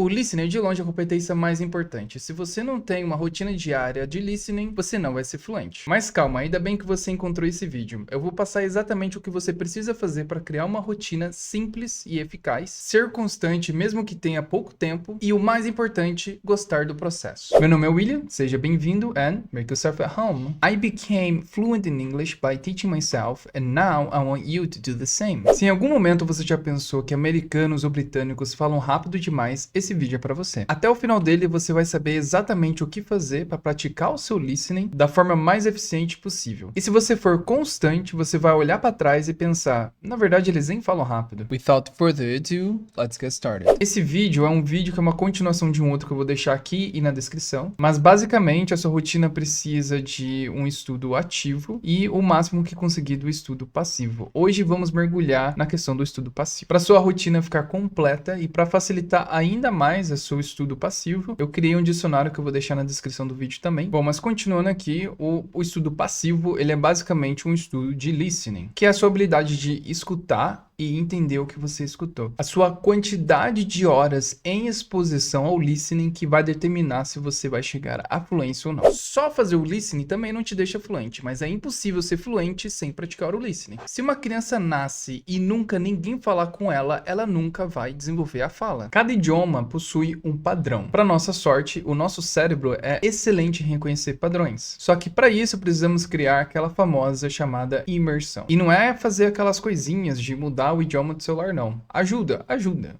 O listening é de longe a competência mais importante. Se você não tem uma rotina diária de listening, você não vai ser fluente. Mas calma, ainda bem que você encontrou esse vídeo. Eu vou passar exatamente o que você precisa fazer para criar uma rotina simples e eficaz, ser constante mesmo que tenha pouco tempo e o mais importante, gostar do processo. Meu nome é William, seja bem-vindo and make yourself at home. I became fluent in English by teaching myself and now I want you to do the same. Se em algum momento você já pensou que americanos ou britânicos falam rápido demais, esse vídeo é para você. Até o final dele você vai saber exatamente o que fazer para praticar o seu listening da forma mais eficiente possível. E se você for constante, você vai olhar para trás e pensar, na verdade eles nem falam rápido. Without further ado, let's get started. Esse vídeo é um vídeo que é uma continuação de um outro que eu vou deixar aqui e na descrição, mas basicamente a sua rotina precisa de um estudo ativo e o máximo que conseguir do estudo passivo. Hoje vamos mergulhar na questão do estudo passivo. Para sua rotina ficar completa e para facilitar ainda mais o seu estudo passivo, eu criei um dicionário que eu vou deixar na descrição do vídeo também. Bom, mas continuando aqui, o estudo passivo, ele é basicamente um estudo de listening, que é a sua habilidade de escutar e entender o que você escutou. A sua quantidade de horas em exposição ao listening que vai determinar se você vai chegar à fluência ou não. Só fazer o listening também não te deixa fluente, mas é impossível ser fluente sem praticar o listening. Se uma criança nasce e nunca ninguém falar com ela, ela nunca vai desenvolver a fala. Cada idioma possui um padrão. Para nossa sorte, o nosso cérebro é excelente em reconhecer padrões. Só que para isso precisamos criar aquela famosa chamada imersão. E não é fazer aquelas coisinhas de mudar o idioma do celular, não. Ajuda,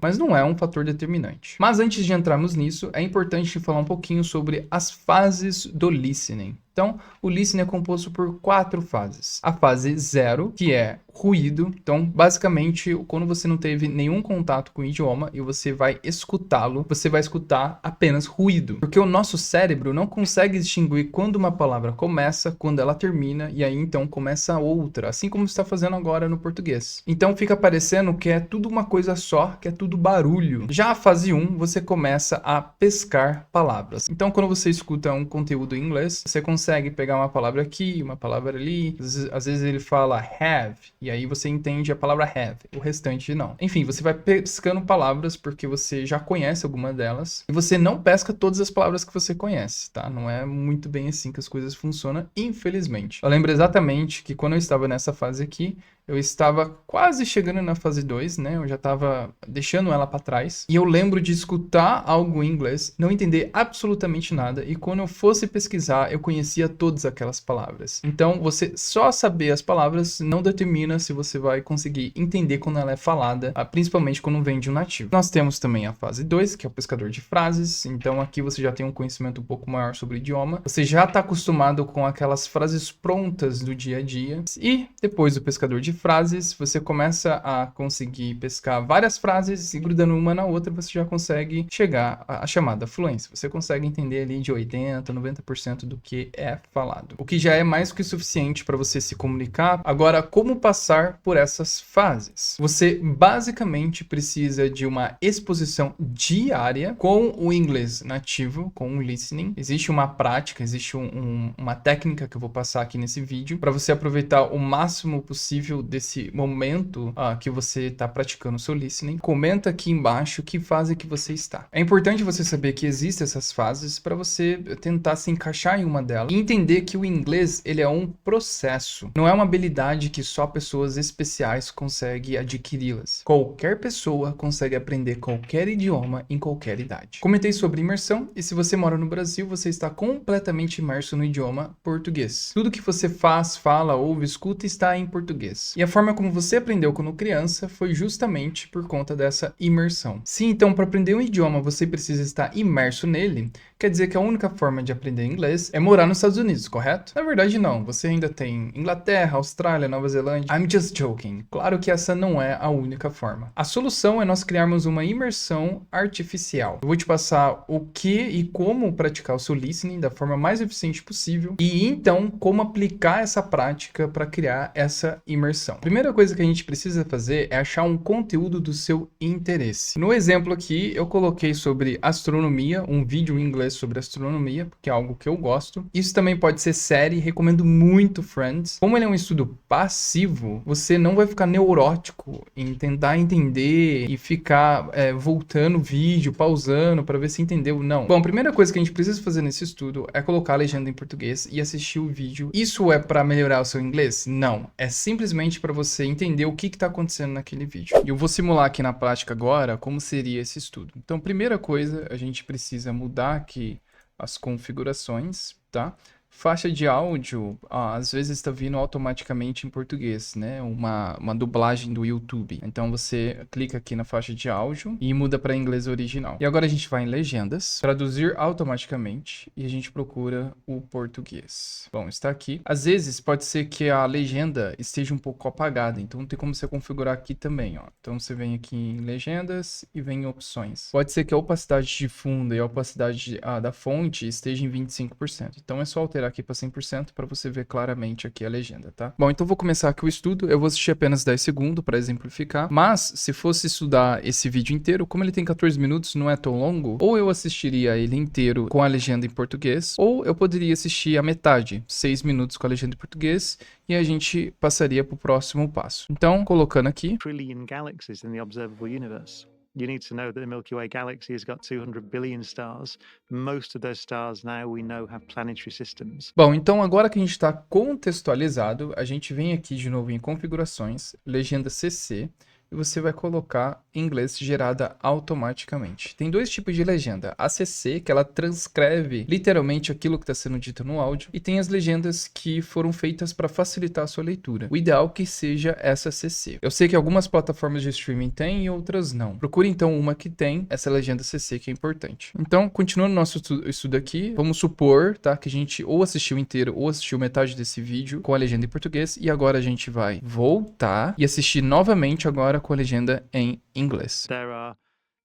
mas não é um fator determinante. Mas antes de entrarmos nisso, é importante falar um pouquinho sobre as fases do listening. Então, o listening é composto por 4 fases. A fase 0, que é ruído. Então, basicamente, quando você não teve nenhum contato com o idioma e você vai escutá-lo, você vai escutar apenas ruído. Porque o nosso cérebro não consegue distinguir quando uma palavra começa, quando ela termina, e aí então começa outra, assim como está fazendo agora no português. Então, fica parecendo que é tudo uma coisa só, que é tudo barulho. Já a fase 1, você começa a pescar palavras. Então, quando você escuta um conteúdo em inglês, você consegue pegar uma palavra aqui, uma palavra ali. Às vezes ele fala have, e aí você entende a palavra have, o restante não. Enfim, você vai pescando palavras porque você já conhece alguma delas, e você não pesca todas as palavras que você conhece, tá? Não é muito bem assim que as coisas funcionam, infelizmente. Eu lembro exatamente que quando eu estava nessa fase aqui, eu estava quase chegando na fase 2, né? Eu já estava deixando ela para trás. E eu lembro de escutar algo em inglês, não entender absolutamente nada. E quando eu fosse pesquisar, eu conhecia todas aquelas palavras. Então, você só saber as palavras não determina se você vai conseguir entender quando ela é falada, principalmente quando vem de um nativo. Nós temos também a fase 2, que é o pescador de frases. Então, aqui você já tem um conhecimento um pouco maior sobre o idioma. Você já está acostumado com aquelas frases prontas do dia a dia. E depois do pescador de frases, você começa a conseguir pescar várias frases e grudando uma na outra, você já consegue chegar à chamada fluência. Você consegue entender ali de 80%, 90% do que é falado. O que já é mais que o suficiente para você se comunicar. Agora, como passar por essas fases? Você basicamente precisa de uma exposição diária com o inglês nativo, com o listening. Existe uma prática, existe uma técnica que eu vou passar aqui nesse vídeo para você aproveitar o máximo possível desse momento que você está praticando o seu listening. Comenta aqui embaixo que fase que você está. É importante você saber que existem essas fases para você tentar se encaixar em uma delas e entender que o inglês, ele é um processo. Não é uma habilidade que só pessoas especiais conseguem adquiri-las. Qualquer pessoa consegue aprender qualquer idioma em qualquer idade. Comentei sobre imersão e se você mora no Brasil, você está completamente imerso no idioma português. Tudo que você faz, fala, ouve, escuta está em português. E a forma como você aprendeu quando criança foi justamente por conta dessa imersão. Se então para aprender um idioma você precisa estar imerso nele, quer dizer que a única forma de aprender inglês é morar nos Estados Unidos, correto? Na verdade não, você ainda tem Inglaterra, Austrália, Nova Zelândia. I'm just joking. Claro que essa não é a única forma. A solução é nós criarmos uma imersão artificial. Eu vou te passar o que e como praticar o seu listening da forma mais eficiente possível e então como aplicar essa prática para criar essa imersão. imersão. A primeira coisa que a gente precisa fazer é achar um conteúdo do seu interesse. No exemplo aqui, eu coloquei sobre astronomia, um vídeo em inglês sobre astronomia, porque é algo que eu gosto. Isso também pode ser série, recomendo muito Friends. Como ele é um estudo passivo, você não vai ficar neurótico em tentar entender e ficar voltando o vídeo, pausando para ver se entendeu. Não. Bom, a primeira coisa que a gente precisa fazer nesse estudo é colocar a legenda em português e assistir o vídeo. Isso é para melhorar o seu inglês? Não. É simplesmente para você entender o que está acontecendo naquele vídeo. E eu vou simular aqui na prática agora como seria esse estudo. Então, primeira coisa, a gente precisa mudar aqui as configurações, tá? Faixa de áudio, às vezes está vindo automaticamente em português, né? Uma dublagem do YouTube. Então você clica aqui na faixa de áudio e muda para inglês original. E agora a gente vai em legendas, traduzir automaticamente e a gente procura o português. Bom, está aqui. Às vezes pode ser que a legenda esteja um pouco apagada, então tem como você configurar aqui também, ó. Então você vem aqui em legendas e vem em opções. Pode ser que a opacidade de fundo e a opacidade da fonte esteja em 25%. Então é só alterar aqui para 100% para você ver claramente aqui a legenda, tá? Bom, então vou começar aqui o estudo. Eu vou assistir apenas 10 segundos para exemplificar, mas se fosse estudar esse vídeo inteiro, como ele tem 14 minutos, não é tão longo, ou eu assistiria ele inteiro com a legenda em português, ou eu poderia assistir a metade, 6 minutos com a legenda em português, e a gente passaria para o próximo passo. Então, colocando aqui. Trillion galaxies in the observable universe. You need to know that the Milky Way galaxy has got 200 billion stars. Most of those stars now we know have planetary systems. Bom, então agora que a gente está contextualizado, a gente vem aqui de novo em configurações, legenda CC, e você vai colocar em inglês gerada automaticamente. Tem dois tipos de legenda. A CC, que ela transcreve literalmente aquilo que está sendo dito no áudio, e tem as legendas que foram feitas para facilitar a sua leitura. O ideal é que seja essa CC. Eu sei que algumas plataformas de streaming têm e outras não. Procure então uma que tem essa legenda CC, que é importante. Então, continuando nosso estudo aqui, vamos supor, tá, que a gente ou assistiu inteiro ou assistiu metade desse vídeo com a legenda em português, e agora a gente vai voltar e assistir novamente agora com a legenda em inglês. There are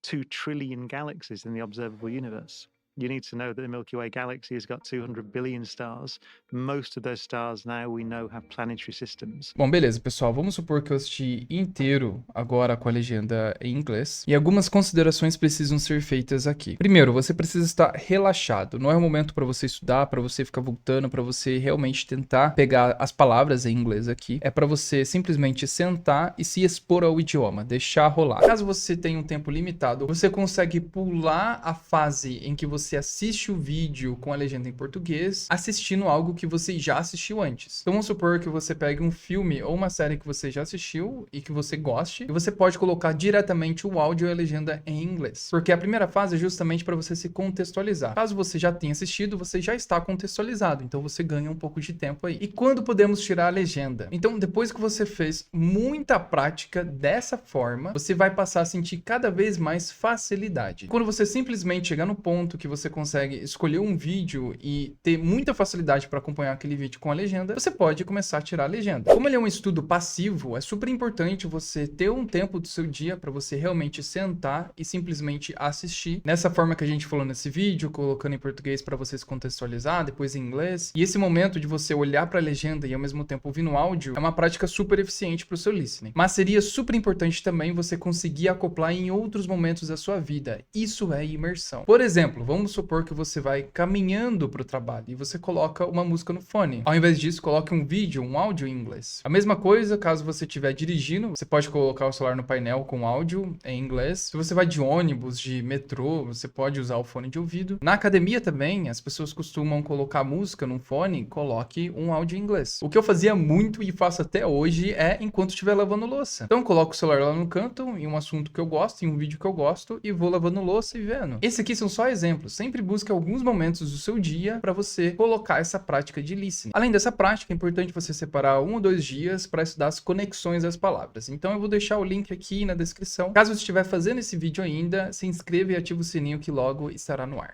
2 trillion galaxies in the observable universe. You need to know that the Milky Way galaxy has got 200 billion stars. Most of those stars now we know have planetary systems. Bom, beleza, pessoal. Vamos supor que eu assisti inteiro agora com a legenda em inglês. E algumas considerações precisam ser feitas aqui. Primeiro, você precisa estar relaxado. Não é o momento para você estudar, para você ficar voltando, para você realmente tentar pegar as palavras em inglês aqui. É para você simplesmente sentar e se expor ao idioma, deixar rolar. Caso você tenha um tempo limitado, você consegue pular a fase em que você assiste o vídeo com a legenda em português, assistindo algo que você já assistiu antes. Então vamos supor que você pegue um filme ou uma série que você já assistiu e que você goste, e você pode colocar diretamente o áudio e a legenda em inglês. Porque a primeira fase é justamente para você se contextualizar. Caso você já tenha assistido, você já está contextualizado, então você ganha um pouco de tempo aí. E quando podemos tirar a legenda? Então, depois que você fez muita prática dessa forma, você vai passar a sentir cada vez mais facilidade. Quando você simplesmente chegar no ponto que você consegue escolher um vídeo e ter muita facilidade para acompanhar aquele vídeo com a legenda, você pode começar a tirar a legenda. Como ele é um estudo passivo, é super importante você ter um tempo do seu dia para você realmente sentar e simplesmente assistir. Nessa forma que a gente falou nesse vídeo, colocando em português para você se contextualizar, depois em inglês. E esse momento de você olhar para a legenda e ao mesmo tempo ouvir no áudio é uma prática super eficiente para o seu listening. Mas seria super importante também você conseguir acoplar em outros momentos da sua vida. Isso é imersão. Por exemplo, vamos supor que você vai caminhando para o trabalho e você coloca uma música no fone. Ao invés disso, coloque um vídeo, um áudio em inglês. A mesma coisa, caso você estiver dirigindo, você pode colocar o celular no painel com áudio em inglês. Se você vai de ônibus, de metrô, você pode usar o fone de ouvido. Na academia também, as pessoas costumam colocar música num fone, coloque um áudio em inglês. O que eu fazia muito e faço até hoje é enquanto estiver lavando louça. Então eu coloco o celular lá no canto, em um assunto que eu gosto, em um vídeo que eu gosto, e vou lavando louça e vendo. Esses aqui são só exemplos. Sempre busque alguns momentos do seu dia para você colocar essa prática de listening. Além dessa prática, é importante você separar 1 ou 2 dias para estudar as conexões das palavras. Então eu vou deixar o link aqui na descrição. Caso você estiver fazendo esse vídeo ainda, se inscreva e ative o sininho que logo estará no ar.